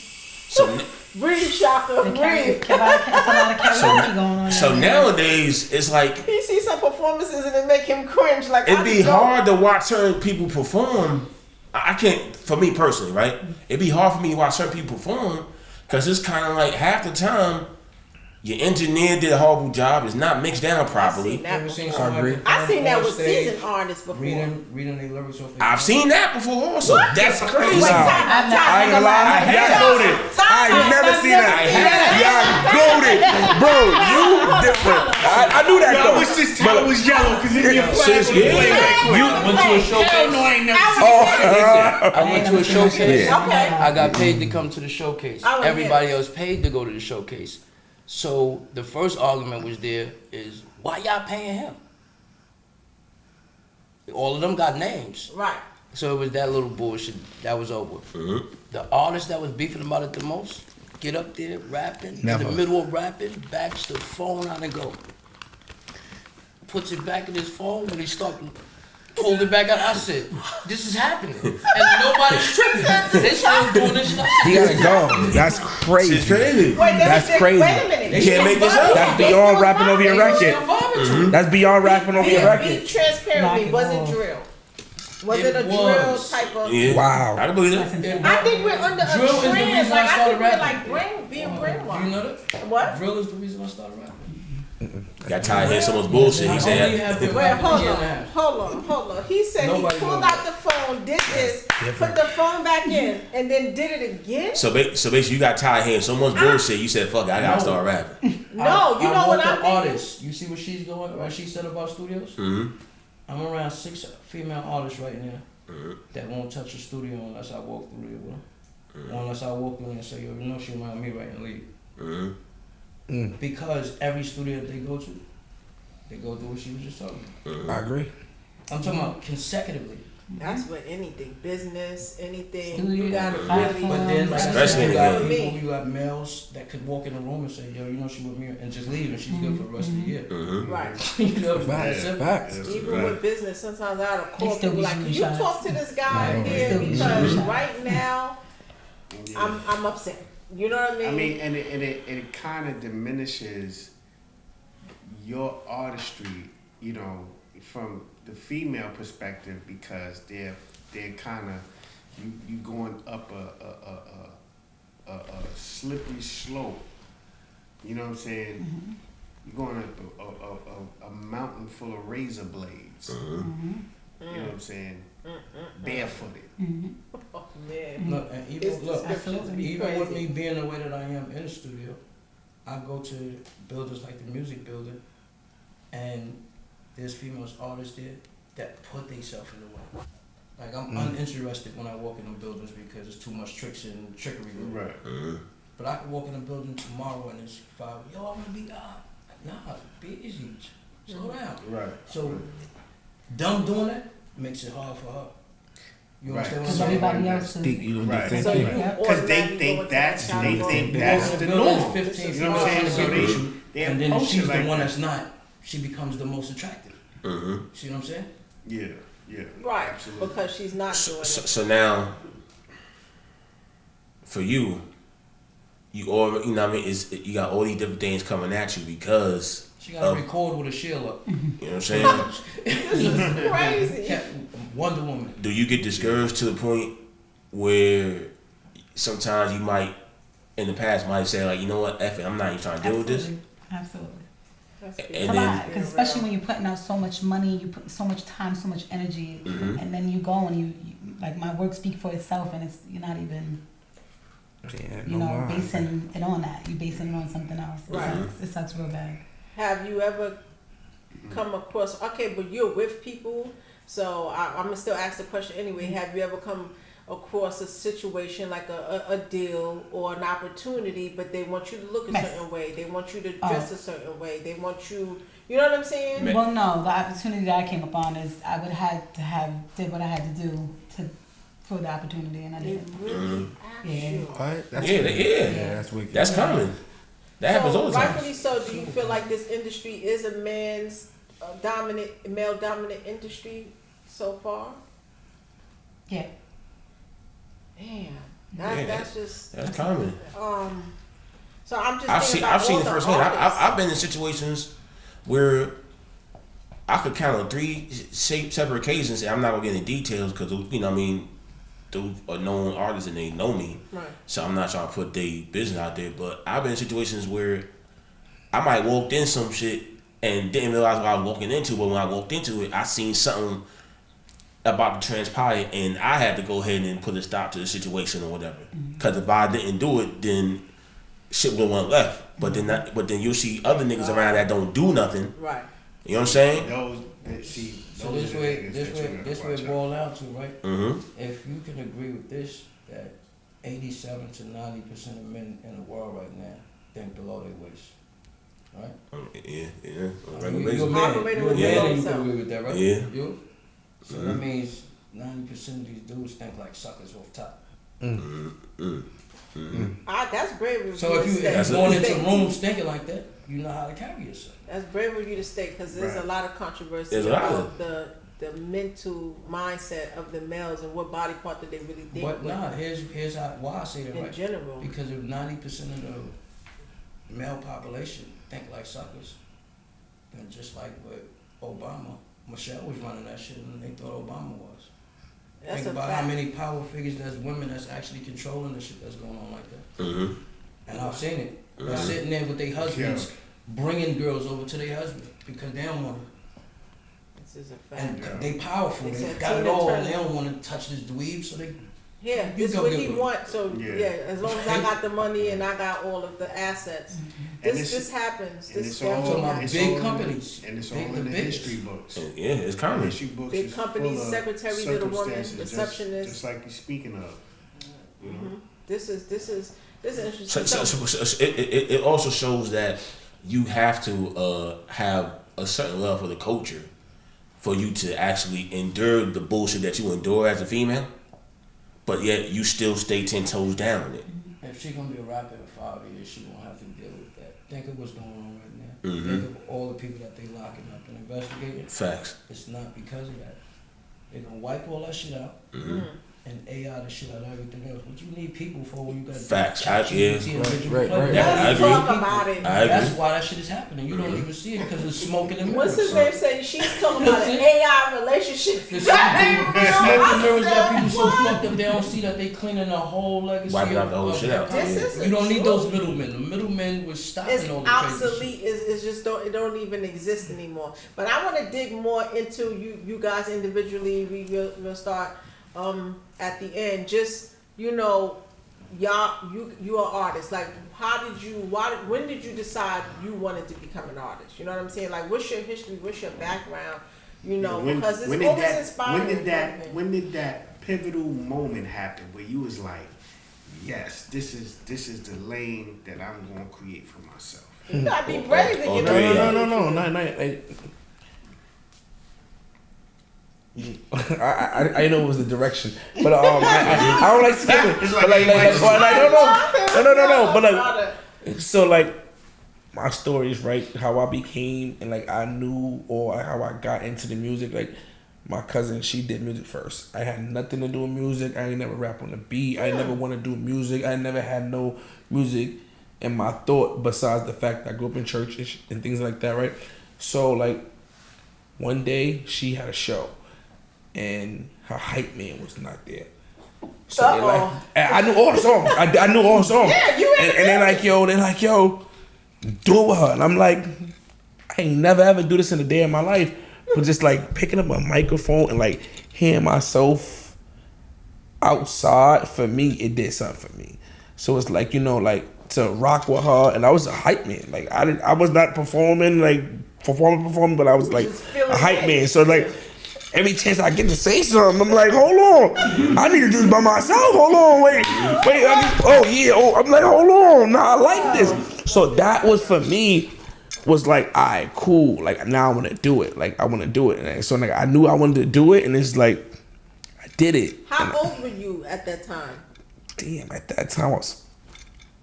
A: So
B: Breathe, Shaka, breathe.
E: It's a lot of karaoke going on.
A: So nowadays, it's like
B: he sees some performances and it make him cringe. Like,
A: it'd be hard to watch certain people perform. I can't, for me personally, right? It'd be hard for me to watch certain people perform because it's kind of like half the time your engineer did a horrible job. It's not mixed down properly.
B: I've seen that with seasoned artists before.
F: Reading their lyrics off.
A: I've seen that before also. What? That's crazy.
B: Wait,
C: I ain't gonna lie. Y'all goated. I ain't never seen that. Y'all goated. Bro, you different. I knew that though.
D: I wish this towel was yellow because it'd be a flash.
G: You went to a showcase.
D: No, I ain't never seen
G: I went to a showcase.
B: Okay.
G: I got paid to come to the showcase.
B: I was
G: Everybody else paid to go to the showcase. So the first argument was there is, why y'all paying him? All of them got names.
B: Right.
G: So it was that little bullshit that was over. The artist that was beefing about it the most, get up there rapping,
C: Never.
G: in the middle of rapping, backs the phone out and go. Puts it back in his phone when he started. Pulled it back out. I said, "This is happening," and nobody's tripping. They still doing this stuff.
C: He gotta go. That's crazy.
A: It's crazy.
B: Wait,
C: That's crazy.
B: Wait a minute.
A: You can't make this up.
C: That's beyond rapping over your record.
G: Mm-hmm.
C: That's beyond rapping over your
B: Be
C: record.
B: transparent with me. Was it drill? Was it a drill
G: was.
B: type of?
A: Yeah.
C: Wow.
A: I can believe that.
B: I think we're under a
G: Drill is the
B: trend.
G: reason
B: Like,
G: I
B: I
G: started
B: think we're
G: rapping.
B: like being brainwashed.
G: You know that?
B: What?
G: Drill is the reason I started rapping.
A: Got tired of hearing someone's bullshit. He
G: I only
A: said,
G: have been
B: Wait,
G: rapping a
B: hold
G: year and a half.
B: on. He said
G: Nobody
B: he pulled
G: knows
B: out the phone, did this, put the phone back in, and then did it again.
A: so basically you got tired of hearing someone's bullshit. You said, fuck it, I gotta start rapping.
B: No, you know what I'm thinking?
G: Artists. You see what she's going, what she said about studios?
A: Mm-hmm.
G: I'm around 6 female artists right now that won't touch a studio unless I walk through there with them. Or unless I walk through and say, yo, you know she around me right and leave. Because every studio they go to, they go through what she was just talking about.
C: I agree.
G: I'm talking about consecutively.
B: That's what anything, business, anything.
E: Studio,
B: You gotta
E: platform.
B: really.
G: But then, like I
A: Especially
G: said,
A: in
G: you
A: the
G: got
A: game.
G: people, you got males that could walk in the room and say, yo, you know she with me, and just leave, and she's good for the rest of the year.
B: Right.
G: You know, that's it.
C: Facts.
B: Even with business, sometimes I had to call
E: still
B: people
E: be
B: like,
E: shooting
B: can you
E: shots.
B: talk to this guy
C: Right.
B: here
E: Still be
B: because
E: shooting
B: right now I'm upset. You know what I mean?
D: I mean, and it kind of diminishes your artistry, you know, from the female perspective, because they're kind of you going up a slippery slope. You know what I'm saying? You're going up a mountain full of razor blades. You know what I'm saying? Barefooted.
B: Oh man.
G: Look, and
B: It's
G: even with
B: crazy.
G: me being the way that I am in the studio, I go to builders like the music builder, and there's female artists there that put themselves in the way. Like, I'm uninterested when I walk in them buildings because there's too much tricks and trickery with it.
D: Right.
G: But I can walk in a building tomorrow and it's 5, yo, I want to be, nah, be easy, slow down.
D: Right.
G: So, them doing that makes it hard for her. You
D: Right.
G: understand what
E: Because
G: I'm saying?
E: everybody else is.
C: Think you would
D: Right.
C: think
B: So
C: that.
B: you
D: Because they
B: automatically go
D: think
B: into
D: that's
B: that
D: they
B: category.
D: think that's the
G: Building is
D: norm.
G: 15
D: You know what I'm saying? So they
G: and then
D: approach
G: she's
D: it like
G: the one
D: that.
G: that's not. She becomes the most attractive. See what I'm saying?
D: Yeah.
B: Right.
D: Absolutely.
B: Because she's not doing it.
A: So now, for you already, you know what I mean, you got all these different things coming at you because
G: She got to record with a shield up.
A: You know what I'm saying?
B: This is crazy.
G: Wonder Woman.
A: Do you get discouraged to the point where sometimes you might, in the past, might say like, you know what, F it, I'm not even trying to deal with this.
E: Absolutely.
A: And
E: a
A: then,
E: lot, because especially when you're putting out so much money, you put so much time, so much energy, and then you go and you like my work speak for itself, and you're not even, basing it on that. You're basing it on something else.
B: Right.
E: It sucks real bad.
B: Have you ever come across? Okay, but you're with people, so I'm gonna still ask the question anyway. Have you ever come across a situation like a deal or an opportunity, but they want you to look a certain way, they want you to dress a certain way, they want you, you know what I'm saying?
E: Well, no, the opportunity that I came upon is I would have to did what I had to do for the opportunity, and I did.
B: Really?
E: Yeah.
C: Right? That's
A: that's
C: wicked.
A: That's common. That happens all the time.
B: Rightfully so. Do you feel like this industry is a male dominant industry so far?
E: Yeah.
B: Damn, that's
A: common.
B: So I'm just.
A: I've seen it firsthand. I've been in situations where I could count on 3 separate occasions, and I'm not gonna get into details because those are known artists and they know me.
B: Right.
A: So I'm not trying to put their business out there, but I've been in situations where I might walked in some shit and didn't realize what I was walking into, but when I walked into it, I seen something about to transpire, and I had to go ahead and put a stop to the situation or whatever. Because if I didn't do it, then shit would have went left. But then you'll see other niggas around that don't do nothing.
B: Right.
A: You know what I'm saying?
G: So this way it boils down to, right?
A: Mm-hmm.
G: If you can agree with this, that 87 to 90% of men in the world right now think below their waist, right?
A: Yeah.
G: You're a man and you can agree with that, right?
A: Yeah.
G: You? So that means 90% of these dudes think like suckers off top.
B: That's brave of
G: So if you're going into rooms thinking like that, you know how to carry yourself.
B: That's brave of you to state, because there's a lot of controversy about the mental mindset of the males and what body part that they really think.
G: But here's why I say that,
B: in
G: right?
B: general.
G: Because if 90% of the male population think like suckers, then just like with Obama, Michelle was running that shit and they thought Obama was. Think about how many power figures there's women that's actually controlling the shit that's going on like that. Mm-hmm. And I've seen it. They're sitting there with their husbands, bringing girls over to their husband because they don't want them.
B: This is a fact.
G: And they powerful. They got it all and they don't want to touch this dweeb, so they...
B: Yeah, this is what he wants. So as long as I got the money and I got all of the assets, this happens. This
G: happens. Big companies,
D: and it's all in the history books.
A: Yeah, it's common.
D: History books.
B: Big companies, secretary to the woman, receptionist,
D: just like you're speaking of. You know?
B: This is interesting.
A: So it also shows that you have to have a certain love for the culture for you to actually endure the bullshit that you endure as a female. But yet you still stay 10 toes down in it.
G: If she's gonna be a rapper in 5 years, she won't have to deal with that. Think of what's going on right now. Think of all the people that they locking up and investigating.
A: Facts.
G: It's not because of that. They're gonna wipe all that shit out and AI the shit out of everything else. What you need people for when you got
A: facts?
G: Right.
A: Yeah, I agree.
B: Talk about it.
G: That's why that shit is happening. You don't even see it because it's smoking and mirrors.
B: What's his name saying? She's talking about an AI relationship.
G: The smoke and mirrors got people so fucked up they don't see that they cleaning the whole legacy.
A: Wiping out the whole shit out.
G: You don't need those middlemen. The middlemen was stopping all the crazy
B: obsolete. It's just it don't even exist anymore. But I want to dig more into you guys individually. We'll start at the end. Just y'all, you are artists. Like, when did you decide you wanted to become an artist? You know what I'm saying? Like, what's your history? What's your background? Because it's always inspiring.
D: When did that pivotal moment happen where you was like, yes, this is the lane that I'm gonna create for myself?
B: You gotta be brave to get
C: No. I know it was the direction, but I don't like skipping. But so like my stories, right? How I became and like I knew or how I got into the music. Like my cousin, she did music first. I had nothing to do with music. I ain't never rap on the beat. I never want to do music. I never had no music in my thought besides the fact that I grew up in church and things like that, right? So like one day she had a show and her hype man was not there. So they like, I knew all the songs. I knew all the songs.
B: Yeah, you
C: and they're like, yo, do it with her. And I'm like, I ain't never ever do this in a day of my life. But just like picking up a microphone and like hearing myself outside, for me, it did something for me. So it's like, like to rock with her, and I was a hype man. Like I was not performing, but I was like a hype man. So like every chance I get to say something, I'm like, hold on, I need to do this by myself. Hold on, wait. I'm like, hold on, nah, I like this. So that was for me. Was like, all right, cool. Like now I want to do it. Like I want to do it. And so like I knew I wanted to do it, and it's like I did it.
B: How old were you at that time?
C: Damn, at that time I was,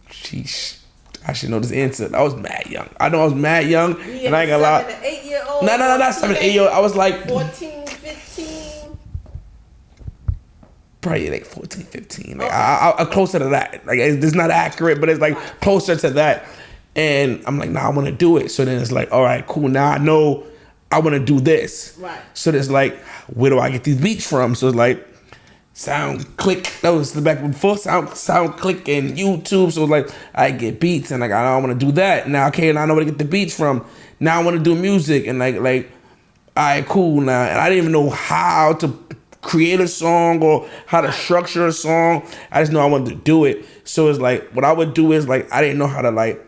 C: sheesh. I should know this answer. I was mad young. I know I was mad young, and I ain't gonna lie.
B: 7 to 8 year old.
C: No, not 7 to 8 year old. I was like
B: 14, 15.
C: Probably like 14, 15. Like I'm closer to that. Like it's not accurate, but it's like closer to that. And I'm like, nah, I want to do it. So then it's like, all right, cool. Now I know I want to do this.
B: Right.
C: So there's like, where do I get these beats from? So it's like, SoundClick. That was the back before SoundClick and YouTube. So it's like, I get beats and like, I don't want to do that. Now, okay, now I know where to get the beats from. Now I want to do music and like, all right, cool now. And I didn't even know how to create a song or how to structure a song. I just know I wanted to do it. So it's like, what I would do is like, I didn't know how to like,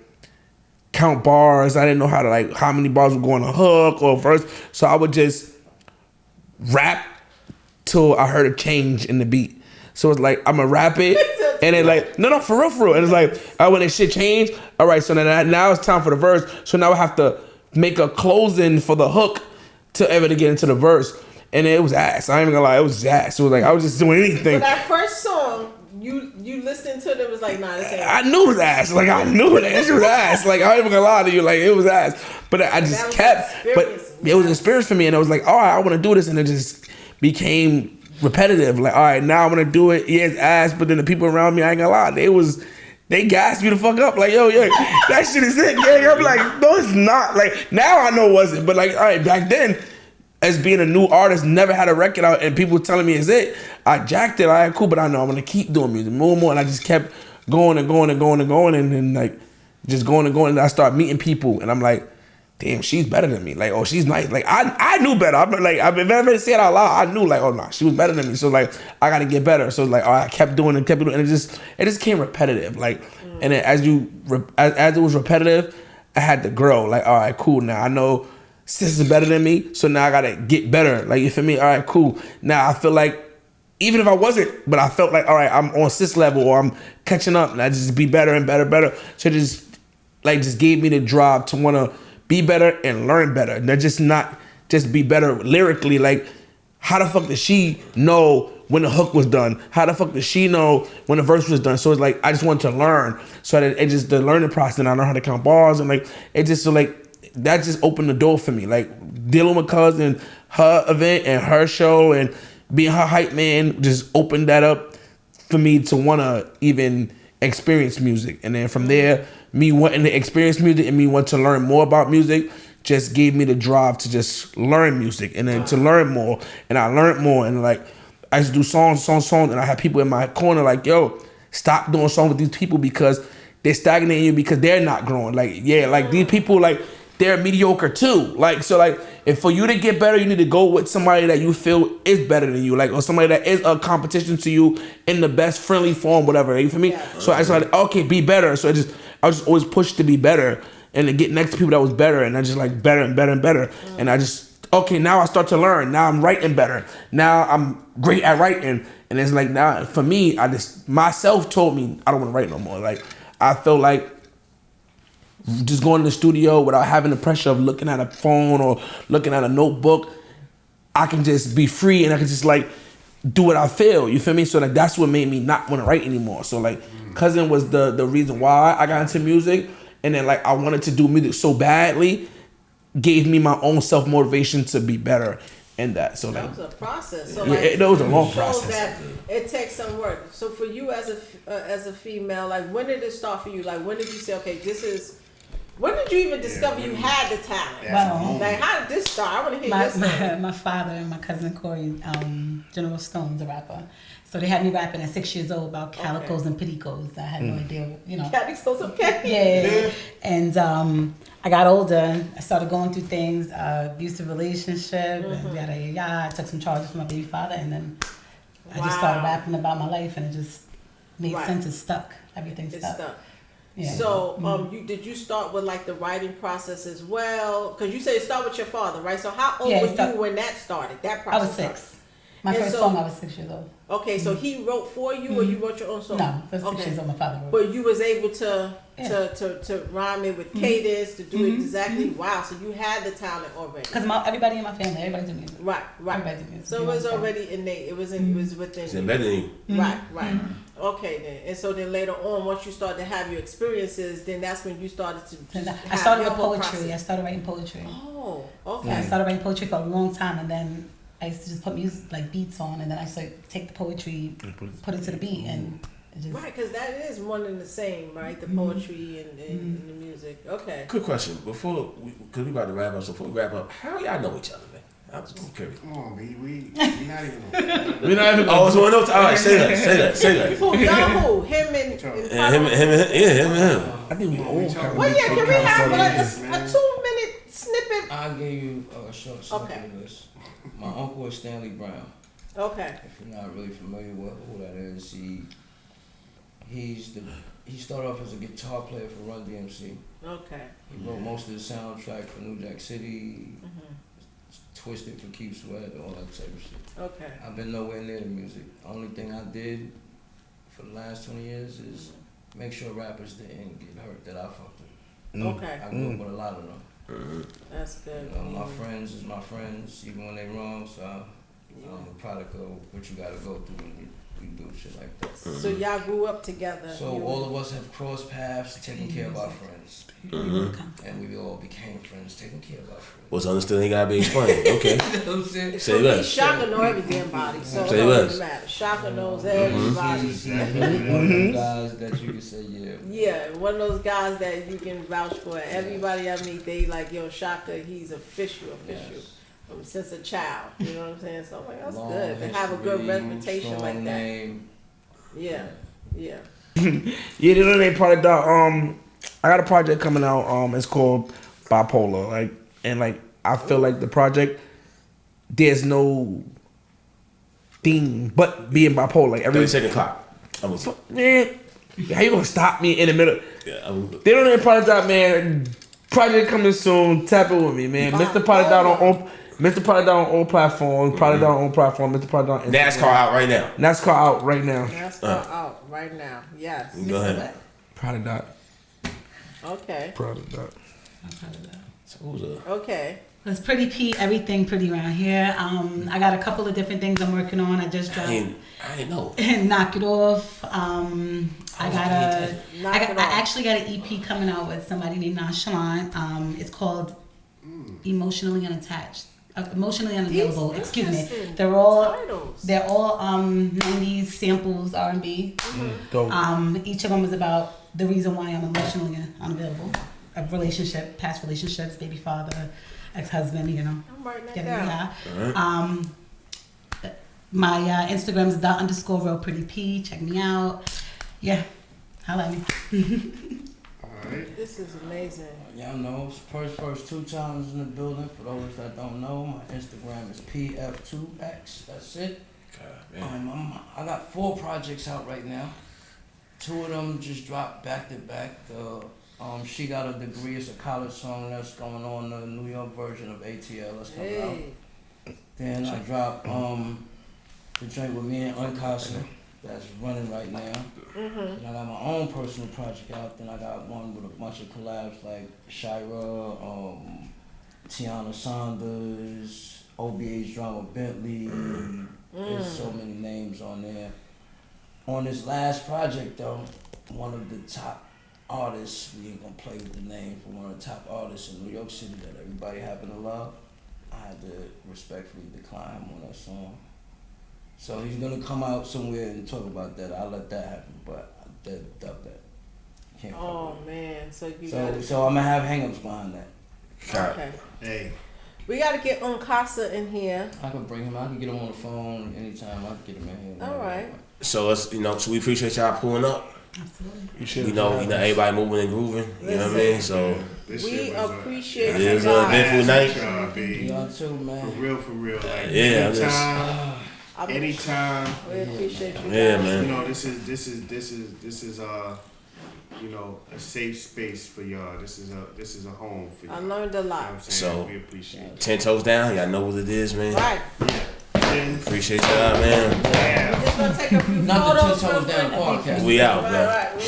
C: count bars. I didn't know how to like how many bars would go on a hook or a verse. So I would just rap till I heard a change in the beat. So it's like I'm gonna rap it, and then like no for real. And it's like when that shit changed. All right, so now it's time for the verse. So now I have to make a closing for the hook to ever to get into the verse. And it was ass. I ain't even gonna lie, it was ass. It was like I was just doing anything.
B: So that first song. You listened to it, it was like, nah, this ain't.
C: I knew it was ass. Like I knew that shit was ass. Like I ain't even gonna lie to you. Like it was ass. But I just kept. But it was an experience for me, and I was like, all right, I want to do this, and it just became repetitive. Like all right, now I want to do it. Yeah, it's ass. But then the people around me, I ain't gonna lie, they gassed me the fuck up. Like yo, that shit is it, gang. I'm like, no, it's not. Like now I know it wasn't. But like all right, back then, as being a new artist, never had a record out, and people telling me it's it. I jacked it. All right, cool, but I know I'm gonna keep doing music more and more, and I just kept going and going and going and going, and then like just going and going, and I start meeting people, and I'm like, damn, she's better than me. Like, oh, she's nice. Like I knew better. I've never said it out loud. I knew like, oh nah, she was better than me. So like I gotta get better. So like, all right, I kept doing and kept doing, and it just became repetitive. Like, and then as it was repetitive, I had to grow. Like, all right, cool. Now I know sis is better than me, so now I gotta get better. Like, you feel me? All right, cool. Now I feel like even if I wasn't, but I felt like, all right, I'm on sis level or I'm catching up, and I just be better and better. So it just gave me the drive to want to be better and learn better. And just not just be better lyrically. Like, how the fuck does she know when the hook was done? How the fuck does she know when the verse was done? So it's like, I just wanted to learn. So that it just, the learning process, and I learned how to count bars, and like, it just, so like, that just opened the door for me. Like, dealing with cousin, her event and her show, and being her hype man just opened that up for me to want to even experience music. And then from there, me wanting to experience music and me wanting to learn more about music just gave me the drive to just learn music, and then to learn more. And I learned more, and like I used to do songs, and I had people in my corner like, yo, stop doing songs with these people because they're stagnating you because they're not growing. Like, yeah, like these people, like, they're mediocre too. Like, so like, if for you to get better, you need to go with somebody that you feel is better than you, like, or somebody that is a competition to you in the best friendly form, whatever. You feel me? Yeah. So I started, okay, be better. So I was just always pushed to be better and to get next to people that was better, and I just like better and better and better. And I just, okay, now I start to learn. Now I'm writing better. Now I'm great at writing. And it's like, now for me, myself told me I don't want to write no more. Like, I feel like just going to the studio without having the pressure of looking at a phone or looking at a notebook, I can just be free and I can just like do what I feel. You feel me? So like that's what made me not want to write anymore. So like Cousin was the reason why I got into music, and then like I wanted to do music so badly, gave me my own self-motivation to be better. in that. So
B: That
C: like,
B: was a process. So
C: yeah,
B: like,
C: it was a long
B: shows
C: process.
B: that it takes some work. So for you as a female, like when did it start for you? Like when did you say, okay, this is. When did you even discover you had the talent?
E: Well,
B: Like how did this start? I want to hear your story.
E: my father and my cousin Corey, General Stone's a rapper. So they had me rapping at 6 years old about calicos and petticoats. I had no idea, you know.
B: Calicos, okay.
E: Yeah. And I got older. I started going through things, abusive relationship, and yada, yada, yada. I took some charges from my baby father, and then I just started rapping about my life, and it just made sense. It stuck. Everything stuck. Yeah.
B: So, did you start with like the writing process as well? Because you said it started with your father, right? So how old were you when that started? That process.
E: I was 6. My first song, I was 6 years old.
B: Okay, so he wrote for you, or you wrote your own song?
E: No, I was 6 years old. My father wrote.
B: But you was able to rhyme it with cadence, to do it exactly. Wow, so you had the talent already.
E: Because everybody in my family, everybody do music.
B: Right.
E: Everybody do music.
B: So it was already innate. It was within.
A: It's embedded in you.
B: Right. Okay then. And so then later on, once you started to have your experiences, then that's when you started to.
E: I started with poetry. I started writing poetry.
B: Oh, okay.
E: Yeah, I started writing poetry for a long time, and then I used to just put music, like beats on, and then I used to take the poetry, put it to the beat, and it just...
B: Right, because that is one and the same, right? The poetry and the music. Okay.
A: Quick question because we about to wrap up. So before we wrap up, how y'all know each other, man? I'm curious.
D: Come on, B. We not even.
A: We're not even. Oh, so no. All right, say that.
B: Who? Y'all who? Him and
A: him.
C: I think we all kind of.
B: Well, yeah. Can we have a 2-minute snippet?
G: I'll give you a short snippet of this. My uncle is Stanley Brown.
B: Okay.
G: If you're not really familiar with who that is, he started off as a guitar player for Run DMC.
B: Okay.
G: He wrote most of the soundtrack for New Jack City, Twisted for Keep Sweat, all that type of shit.
B: Okay.
G: I've been nowhere near the music. Only thing I did for the last 20 years is make sure rappers didn't get hurt that I fucked with.
B: Okay.
G: I grew up with a lot of them.
B: That's good.
G: You know, my friends is my friends, even when they wrong. So I'm a product of what you gotta go through when you do shit like that.
B: So y'all grew up together.
G: So all of us have crossed paths, taking care of our friends, and we all became friends, taking care of our friends.
A: What's understood ain't gotta be explained. Okay.
G: You know what I'm saying?
B: For me, Shaka know every damn body, so it doesn't matter. Shaka knows everybody.
G: One of those guys that you can say, yeah.
B: Yeah, one of those guys that you can vouch for. Everybody I meet, they like, yo, Shaka, he's official.
G: Yes.
B: Since a child, you know what I'm saying? So I'm like, that's
G: Long
B: good. They have a good reputation like that.
G: Name.
B: Yeah.
C: Yeah, they know they product out. I got a project coming out. It's called Bipolar. I feel like the project, there's no theme but being bipolar. Like
A: 30-second clock.
C: Man, how you gonna stop me in the middle?
A: Yeah,
C: they don't know product out, man. Project coming soon. Tap it with me, man. Mr. Product out on Mr. Product out on all platforms. Product out on platform. Mr. Product out on Instagram.
A: NASCAR out right now.
C: NASCAR out right now.
B: NASCAR out right now. Yes.
A: Go ahead.
C: Product out.
B: Okay.
C: Product out.
B: Okay.
E: It's Pretty P, everything pretty around here. I got a couple of different things I'm working on. I just dropped.
A: I didn't know.
E: Knock It Off. I actually got an EP coming out with somebody named Nonchalant. It's called Emotionally Unattached. Emotionally Unavailable. Excuse me. They're all 90s samples, R&B. Each of them is about the reason why I'm emotionally unavailable. A relationship, past relationships, baby father, ex-husband, you know.
B: I'm writing that down.
E: My Instagram is _RealPrettyP. Check me out. Yeah, holla at me.
D: Alright.
B: This is amazing.
G: Y'all know, first 2 times in the building. For those that don't know, my Instagram is PF2X. That's it. I got 4 projects out right now. 2 of them just dropped back to back. She Got a Degree. It's a college song that's going on the New York version of ATL. That's coming out. Then I dropped the joint with me and Uncasa that's running right now. And I got my own personal project out. Then I got one with a bunch of collabs like Shira, Tiana Saunders, OBH Drama Bentley. There's so many names on there. On this last project though, one of the top artists, we ain't gonna play with the name, but one of the top artists in New York City that everybody happen to love I had to respectfully decline him on that song. So he's gonna come out somewhere and talk about that. I'll let that happen, but I doubt that. Can't fuck
B: Oh
G: with
B: man, so you
G: it.
B: got
G: So I'm gonna have hangups behind that.
B: okay.
D: Hey,
B: We got to get Uncasa in here.
G: I can bring him. I can get him on the phone anytime. I can get him in here.
B: All right.
A: So let's, so we appreciate y'all pulling up.
E: Absolutely.
A: You know, everybody moving and grooving. You know what I mean? So
D: this
B: We
D: shit was
B: appreciate
A: it
B: you
A: is an
B: guys.
A: eventful night.
D: Y'all, B.
G: Y'all too, man.
D: For real. Like,
A: Yeah,
D: anytime.
B: We appreciate you guys.
A: Yeah, man.
D: You know, this is a safe space for y'all. This is a home for you.
B: I learned a
D: You know what
B: lot.
D: I'm saying?
A: So-
D: We appreciate it.
A: 10 toes down. Y'all know what it is, man.
B: Right.
A: Appreciate y'all, man.
B: We're just gonna take a few
G: Not the
B: photos.
G: 10 toes
B: real
G: down
B: quick.
G: podcast.
A: We out,
B: Right,
A: man.
B: right.